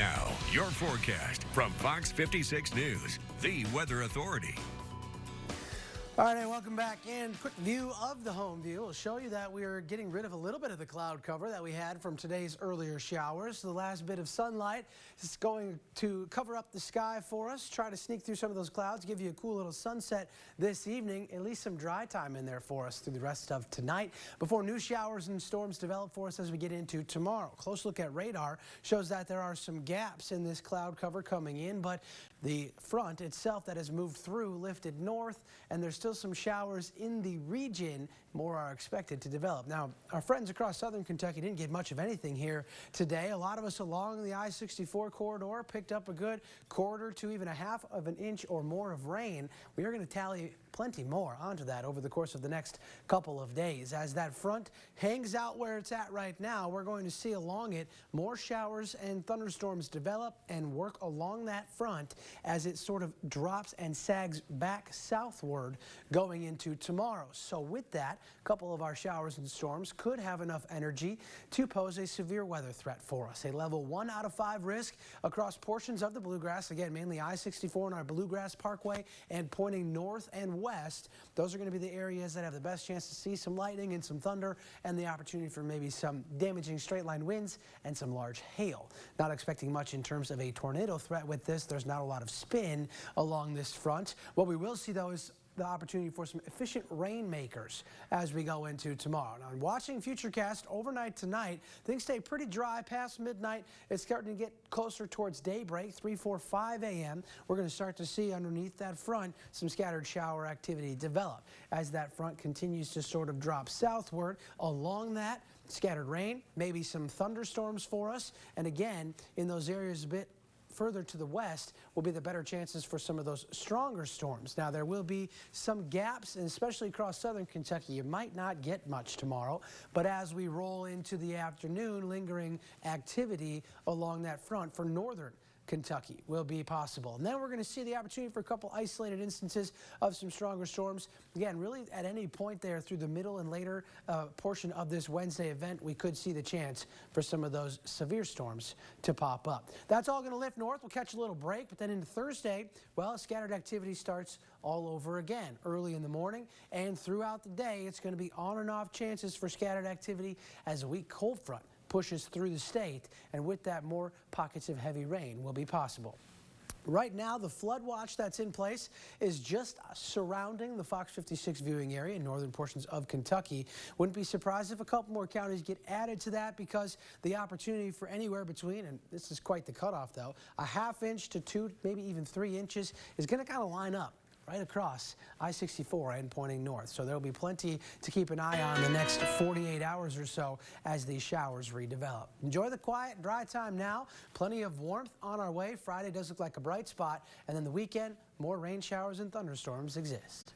Now, your forecast from Fox 56 News, the weather authority. All right, and welcome back in. Quick view of the home view will show you that we are getting rid of a little bit of the cloud cover that we had from today's earlier showers. The last bit of sunlight is going to cover up the sky for us, try to sneak through some of those clouds, give you a cool little sunset this evening, at least some dry time in there for us through the rest of tonight before new showers and storms develop for us as we get into tomorrow. Close look at radar shows that there are some gaps in this cloud cover coming in, but the front itself that has moved through lifted north, and there's still some showers in the region. More are expected to develop. Now, our friends across southern Kentucky didn't get much of anything here today. A lot of us along the I-64 corridor picked up a good quarter to even a half of an inch or more of rain. We are going to tally plenty more onto that over the course of the next couple of days. As that front hangs out where it's at right now, we're going to see along it more showers and thunderstorms develop and work along that front as it sort of drops and sags back southward going into tomorrow. So with that, a couple of our showers and storms could have enough energy to pose a severe weather threat for us. A level 1 out of 5 risk across portions of the Bluegrass, again, mainly I-64 and our Bluegrass Parkway and pointing north and west. Those are going to be the areas that have the best chance to see some lightning and some thunder and the opportunity for maybe some damaging straight line winds and some large hail. Not expecting much in terms of a tornado threat with this. There's not a lot of spin along this front. What we will see, though, is the opportunity for some efficient rainmakers as we go into tomorrow. Now, watching Futurecast overnight tonight, things stay pretty dry past midnight. It's starting to get closer towards daybreak, 3, 4, 5 a.m. We're going to start to see underneath that front some scattered shower activity develop as that front continues to sort of drop southward. Along that, scattered rain, maybe some thunderstorms for us. And again, in those areas a bit further to the west will be the better chances for some of those stronger storms. Now, there will be some gaps, and especially across southern Kentucky, you might not get much tomorrow. But as we roll into the afternoon, lingering activity along that front for northern Kentucky will be possible. And then we're going to see the opportunity for a couple isolated instances of some stronger storms. Again, really at any point there through the middle and later portion of this Wednesday event, we could see the chance for some of those severe storms to pop up. That's all going to lift north. We'll catch a little break, but then into Thursday, well, scattered activity starts all over again early in the morning and throughout the day. It's going to be on and off chances for scattered activity as a weak cold front pushes through the state, and with that, more pockets of heavy rain will be possible. Right now, the flood watch that's in place is just surrounding the Fox 56 viewing area in northern portions of Kentucky. Wouldn't be surprised if a couple more counties get added to that because the opportunity for anywhere between, and this is quite the cutoff though, a ½ inch to 2, maybe even 3 inches is going to kind of line up right across I-64 and pointing north. So there will be plenty to keep an eye on the next 48 hours or so as these showers redevelop. Enjoy the quiet, dry time now. Plenty of warmth on our way. Friday does look like a bright spot. And then the weekend, more rain showers and thunderstorms exist.